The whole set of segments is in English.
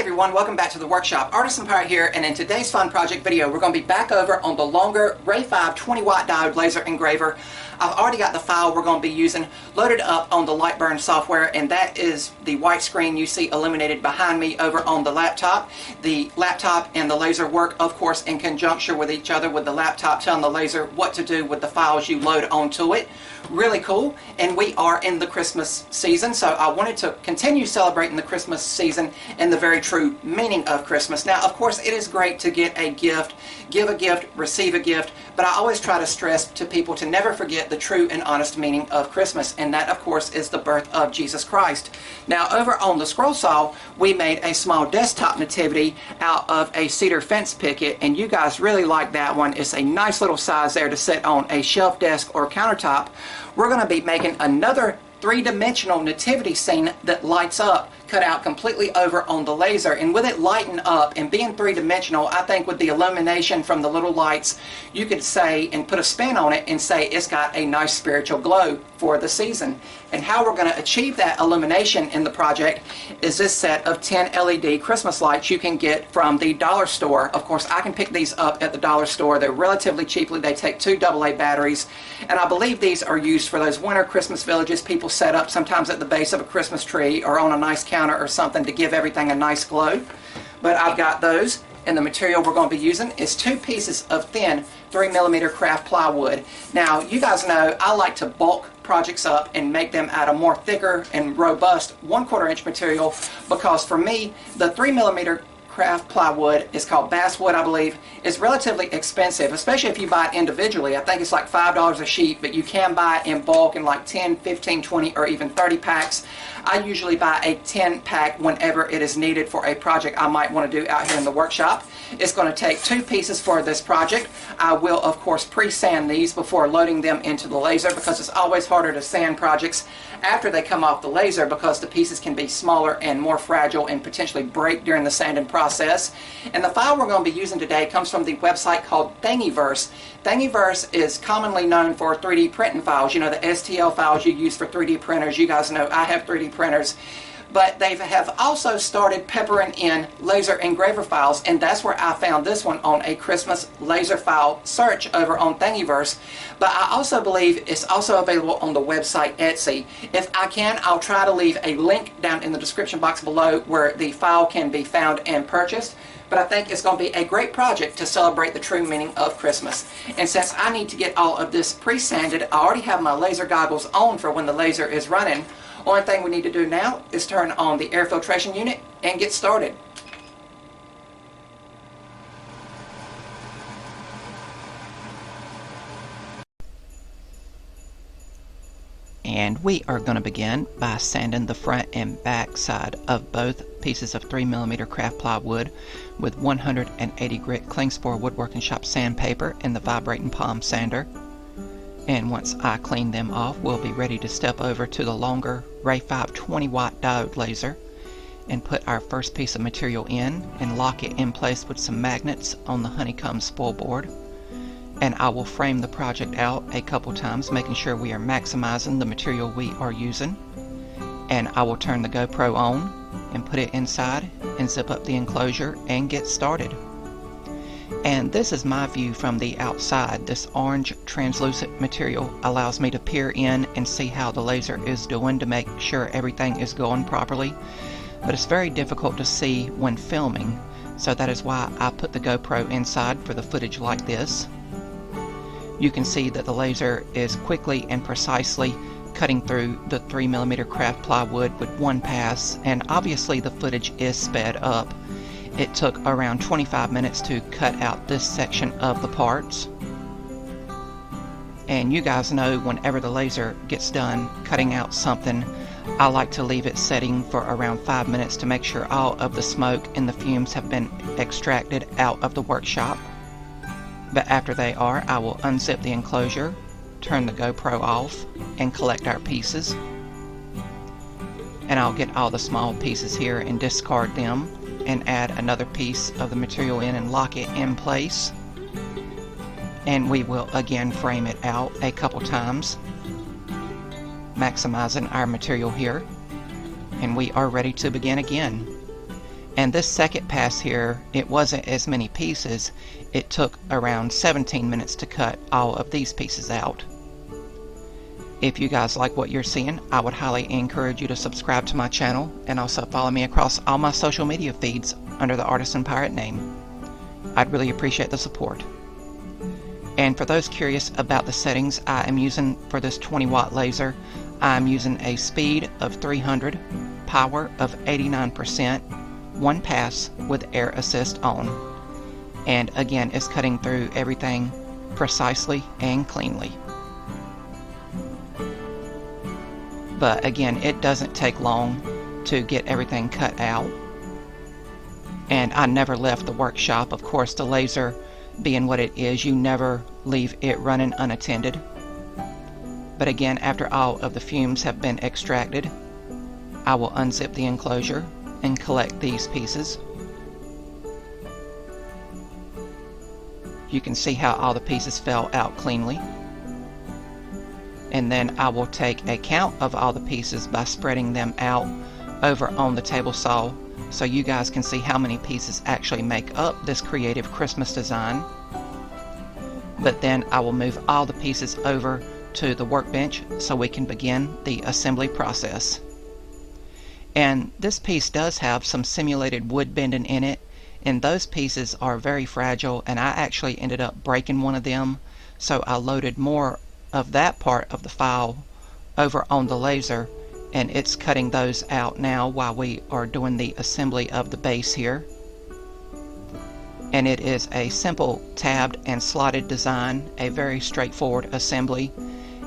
everyone, welcome back to the workshop. Artisan Pirate here, and in today's fun project video we're going to be back over on the Longer Ray5 20 watt diode laser engraver. I've already got the file we're going to be using loaded up on the Lightburn software, and that is the white screen you see illuminated behind me over on the laptop. The laptop and the laser work, of course, in conjunction with each other, with the laptop telling the laser what to do with the files you load onto it. Really cool. And we are in the Christmas season, so I wanted to continue celebrating the Christmas season in the very true meaning of Christmas. Now, of course, it is great to get a gift, give a gift, receive a gift, but I always try to stress to people to never forget the true and honest meaning of Christmas, and that, of course, is the birth of Jesus Christ. Now, over on the scroll saw, we made a small desktop nativity out of a cedar fence picket, and you guys really like that one. It's a nice little size there to sit on a shelf desk or countertop. We're going to be making another three-dimensional nativity scene that lights up, cut out completely over on the laser, and with it lighting up and being three-dimensional, I think with the illumination from the little lights, you could say and put a spin on it and say it's got a nice spiritual glow for the season. And how we're going to achieve that illumination in the project is this set of 10 LED Christmas lights you can get from the dollar store. Of course, I can pick these up at the dollar store. They're relatively cheaply. They take 2 AA batteries, and I believe these are used for those winter Christmas villages people set up sometimes at the base of a Christmas tree or on a nice counter or something to give everything a nice glow. But I've got those, and the material we're going to be using is 2 pieces of thin 3mm craft plywood. Now, you guys know I like to bulk projects up and make them out of more thicker and robust 1/4 inch material, because for me the 3mm craft plywood is called basswood, I believe, is relatively expensive, especially if you buy it individually. I think it's like $5 a sheet, but you can buy it in bulk in like 10, 15, 20, or even 30 packs. I usually buy a 10 pack whenever it is needed for a project I might want to do out here in the workshop. It's going to take 2 pieces for this project. I will, of course, pre-sand these before loading them into the laser, because it's always harder to sand projects after they come off the laser, because the pieces can be smaller and more fragile and potentially break during the sanding process. And the file we're going to be using today comes from the website called Thingiverse. Thingiverse is commonly known for 3D printing files. You know, the STL files you use for 3D printers. You guys know I have 3D printers. But they have also started peppering in laser engraver files, and that's where I found this one on a Christmas laser file search over on Thingiverse. But I also believe it's also available on the website Etsy. If I can, I'll try to leave a link down in the description box below where the file can be found and purchased. But I think it's going to be a great project to celebrate the true meaning of Christmas. And since I need to get all of this pre-sanded, I already have my laser goggles on for when the laser is running. Only thing we need to do now is turn on the air filtration unit and get started. And we are going to begin by sanding the front and back side of both pieces of 3mm craft plywood with 180 grit Klingspor Woodworking Shop sandpaper and the vibrating palm sander. And once I clean them off, we'll be ready to step over to the Longer Ray5 20 watt diode laser and put our first piece of material in and lock it in place with some magnets on the honeycomb spool board. And I will frame the project out a couple times, making sure we are maximizing the material we are using. And I will turn the GoPro on and put it inside and zip up the enclosure and get started. And this is my view from the outside. This orange translucent material allows me to peer in and see how the laser is doing to make sure everything is going properly. But it's very difficult to see when filming, so that is why I put the GoPro inside for the footage like this. You can see that the laser is quickly and precisely cutting through the 3mm craft plywood with one pass, and obviously the footage is sped up. It took around 25 minutes to cut out this section of the parts. And you guys know whenever the laser gets done cutting out something, I like to leave it setting for around 5 minutes to make sure all of the smoke and the fumes have been extracted out of the workshop. But after they are, I will unzip the enclosure, turn the GoPro off, and collect our pieces. And I'll get all the small pieces here and discard them, and add another piece of the material in and lock it in place. And we will again frame it out a couple times, maximizing our material here. And we are ready to begin again. And this second pass here, it wasn't as many pieces. It took around 17 minutes to cut all of these pieces out. If you guys like what you're seeing, I would highly encourage you to subscribe to my channel and also follow me across all my social media feeds under the Artisan Pirate name. I'd really appreciate the support. And for those curious about the settings I am using for this 20-watt laser, I'm using a speed of 300, power of 89%, one pass with air assist on. And again, it's cutting through everything precisely and cleanly. But again, it doesn't take long to get everything cut out. And I never left the workshop. Of course, the laser being what it is, you never leave it running unattended. But again, after all of the fumes have been extracted, I will unzip the enclosure and collect these pieces. You can see how all the pieces fell out cleanly. And then I will take a count of all the pieces by spreading them out over on the table saw, so you guys can see how many pieces actually make up this creative Christmas design. But then I will move all the pieces over to the workbench so we can begin the assembly process. And this piece does have some simulated wood bending in it, and those pieces are very fragile, and I actually ended up breaking one of them, so I loaded more of that part of the file over on the laser, and it's cutting those out now while we are doing the assembly of the base here. And it is a simple tabbed and slotted design, a very straightforward assembly,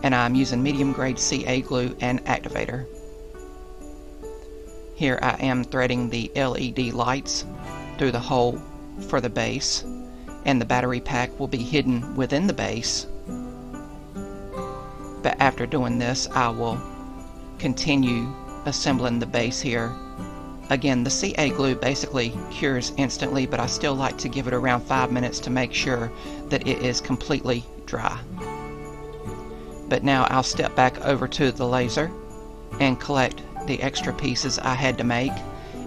and I'm using medium grade CA glue and activator. Here I am threading the LED lights through the hole for the base, and the battery pack will be hidden within the base. But after doing this, I will continue assembling the base here. Again, the CA glue basically cures instantly, but I still like to give it around 5 minutes to make sure that it is completely dry. But now I'll step back over to the laser and collect the extra pieces I had to make.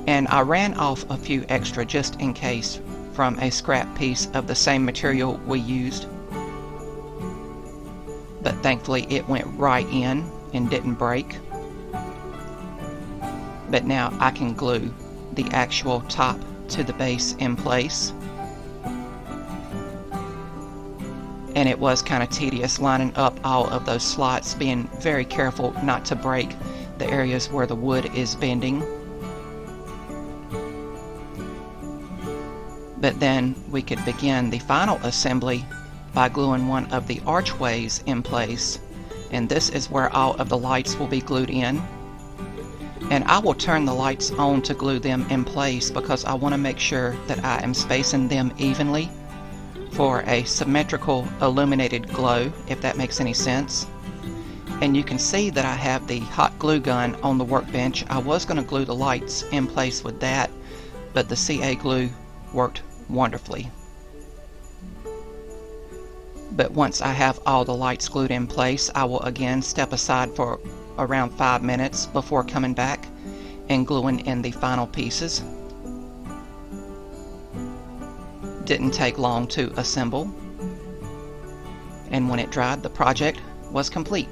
And I ran off a few extra just in case from a scrap piece of the same material we used. But thankfully it went right in and didn't break. But now I can glue the actual top to the base in place. And it was kind of tedious lining up all of those slots, being very careful not to break the areas where the wood is bending. But then we could begin the final assembly by gluing one of the archways in place, and this is where all of the lights will be glued in. And I will turn the lights on to glue them in place because I want to make sure that I am spacing them evenly for a symmetrical illuminated glow, if that makes any sense. And you can see that I have the hot glue gun on the workbench. I was going to glue the lights in place with that, but the CA glue worked wonderfully. But once I have all the lights glued in place, I will again step aside for around 5 minutes before coming back and gluing in the final pieces. Didn't take long to assemble, and when it dried, the project was complete.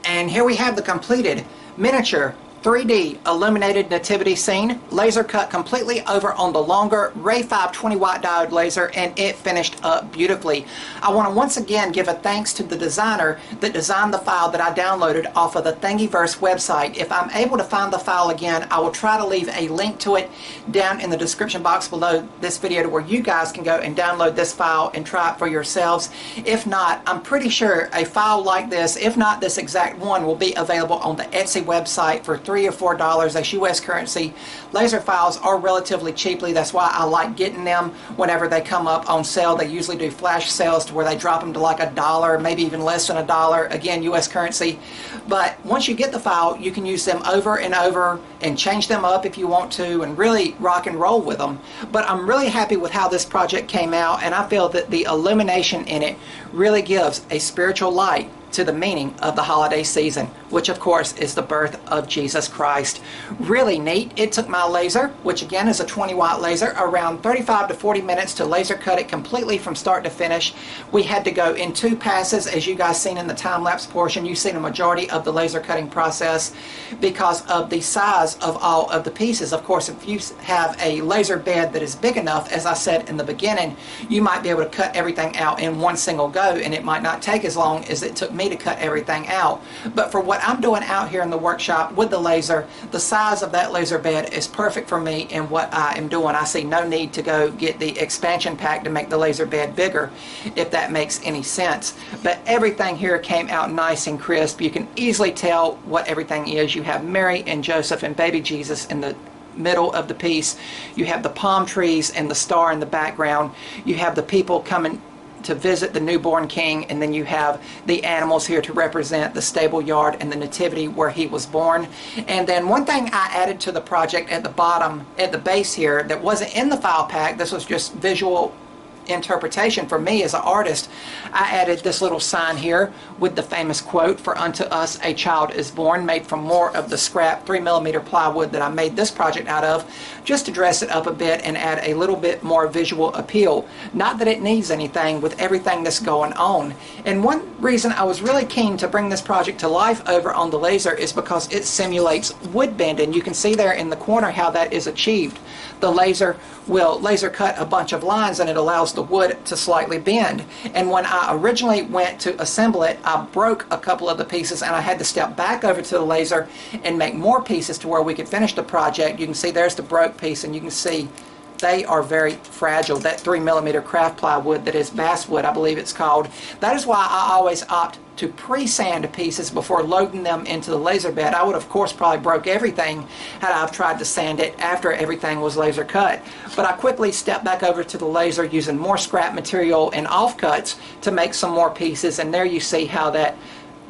And here we have the completed miniature 3D illuminated nativity scene, laser cut completely over on the Longer Ray5 20-watt diode laser, and it finished up beautifully. I want to once again give a thanks to the designer that designed the file that I downloaded off of the Thingiverse website. If I'm able to find the file again, I will try to leave a link to it down in the description box below this video to where you guys can go and download this file and try it for yourselves. If not, I'm pretty sure a file like this, if not this exact one, will be available on the Etsy website for $3 $3 or $4. That's US currency. Laser files are relatively cheaply. That's why I like getting them whenever they come up on sale. They usually do flash sales to where they drop them to like $1, maybe even less than $1. Again, US currency. But once you get the file, you can use them over and over and change them up if you want to and really rock and roll with them. But I'm really happy with how this project came out, and I feel that the illumination in it really gives a spiritual light to the meaning of the holiday season, which of course is the birth of Jesus Christ. Really neat. It took my laser, which again is a 20-watt laser, around 35 to 40 minutes to laser cut it completely from start to finish. We had to go in 2 passes, as you guys seen in the time-lapse portion. You've seen a majority of the laser cutting process because of the size of all of the pieces. Of course, if you have a laser bed that is big enough, as I said in the beginning, you might be able to cut everything out in one single go, and it might not take as long as it took me to cut everything out. But for what I'm doing out here in the workshop with the laser, the size of that laser bed is perfect for me and what I am doing. I see no need to go get the expansion pack to make the laser bed bigger, if that makes any sense. But everything here came out nice and crisp. You can easily tell what everything is. You have Mary and Joseph and baby Jesus in the middle of the piece. You have the palm trees and the star in the background. You have the people coming to visit the newborn king, and then you have the animals here to represent the stable yard and the nativity where he was born. And then one thing I added to the project at the bottom, at the base here, that wasn't in the file pack, this was just visual interpretation for me as an artist, I added this little sign here with the famous quote, "For unto us a child is born," made from more of the scrap 3mm plywood that I made this project out of, just to dress it up a bit and add a little bit more visual appeal. Not that it needs anything with everything that's going on. And one reason I was really keen to bring this project to life over on the laser is because it simulates wood bending. You can see there in the corner how that is achieved. The laser will laser cut a bunch of lines and it allows the wood to slightly bend. And when I originally went to assemble it, I broke a couple of the pieces and I had to step back over to the laser and make more pieces to where we could finish the project. You can see there's the broke piece, and you can see they are very fragile. That 3mm craft plywood that is basswood, I believe it's called. That is why I always opt to pre-sand pieces before loading them into the laser bed. I would of course probably broke everything had I tried to sand it after everything was laser cut. But I quickly stepped back over to the laser using more scrap material and offcuts to make some more pieces, and there you see how that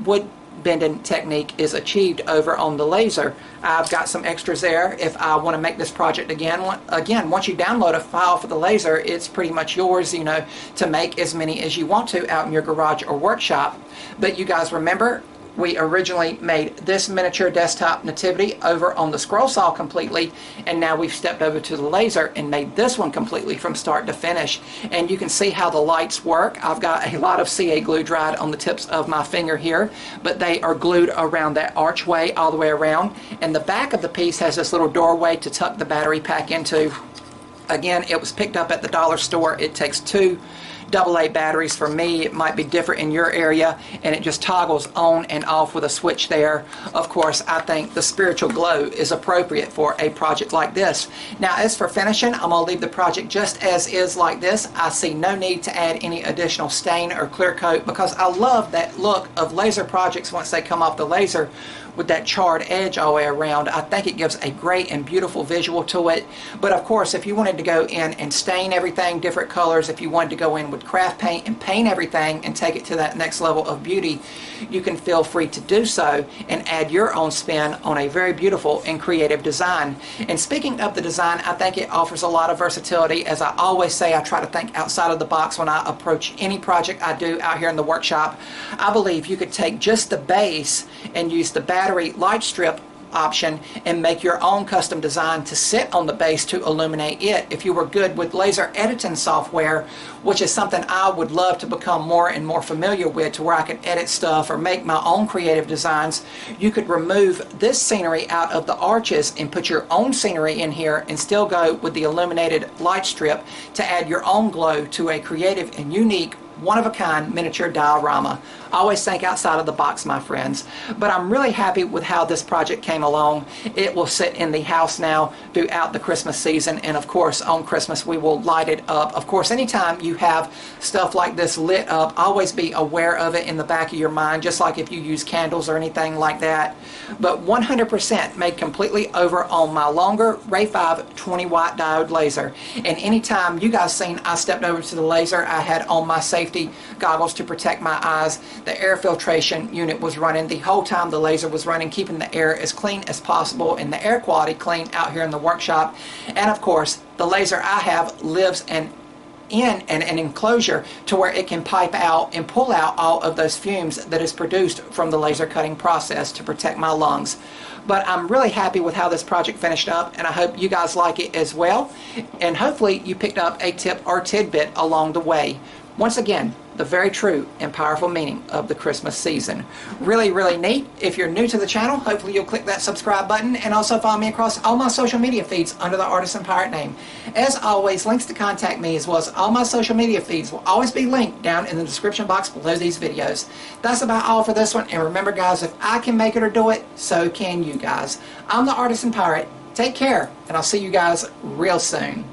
wood bending technique is achieved over on the laser. I've got some extras there if I want to make this project again. Once you download a file for the laser, it's pretty much yours, you know, to make as many as you want to out in your garage or workshop. But you guys remember, we originally made this miniature desktop nativity over on the scroll saw completely, and now we've stepped over to the laser and made this one completely from start to finish. And you can see how the lights work. I've got a lot of CA glue dried on the tips of my finger here, but they are glued around that archway all the way around. And the back of the piece has this little doorway to tuck the battery pack into. Again, it was picked up at the dollar store. It takes 2 AA batteries. For me, it might be different in your area, and it just toggles on and off with a switch there. Of course, I think the spiritual glow is appropriate for a project like this. Now, as for finishing, I'm going to leave the project just as is like this. I see no need to add any additional stain or clear coat because I love that look of laser projects once they come off the laser with that charred edge all the way around. I think it gives a great and beautiful visual to it. But of course, if you wanted to go in and stain everything different colors, if you wanted to go in with craft paint and paint everything and take it to that next level of beauty, you can feel free to do so and add your own spin on a very beautiful and creative design. And speaking of the design, I think it offers a lot of versatility. As I always say, I try to think outside of the box when I approach any project I do out here in the workshop. I believe you could take just the base and use the battery light strip option and make your own custom design to sit on the base to illuminate it. If you were good with laser editing software, which is something I would love to become more and more familiar with, to where I can edit stuff or make my own creative designs, you could remove this scenery out of the arches and put your own scenery in here and still go with the illuminated light strip to add your own glow to a creative and unique one-of-a-kind miniature diorama. Always think outside of the box, my friends. But I'm really happy with how this project came along. It will sit in the house now throughout the Christmas season, and of course on Christmas we will light it up. Of course, anytime you have stuff like this lit up, always be aware of it in the back of your mind, just like if you use candles or anything like that. But 100% made completely over on my Longer Ray5 20 watt diode laser. And anytime you guys seen I stepped over to the laser, I had on my safety goggles to protect my eyes. The air filtration unit was running the whole time the laser was running, keeping the air as clean as possible and the air quality clean out here in the workshop. And of course, the laser I have lives in an enclosure to where it can pipe out and pull out all of those fumes that is produced from the laser cutting process to protect my lungs. But I'm really happy with how this project finished up, and I hope you guys like it as well, and hopefully you picked up a tip or tidbit along the way. Once again, the very true and powerful meaning of the Christmas season. Really, really neat. If you're new to the channel, hopefully you'll click that subscribe button and also follow me across all my social media feeds under the Artisan Pirate name. As always, links to contact me as well as all my social media feeds will always be linked down in the description box below these videos. That's about all for this one, and remember guys, if I can make it or do it, so can you guys. I'm the Artisan Pirate. Take care, and I'll see you guys real soon.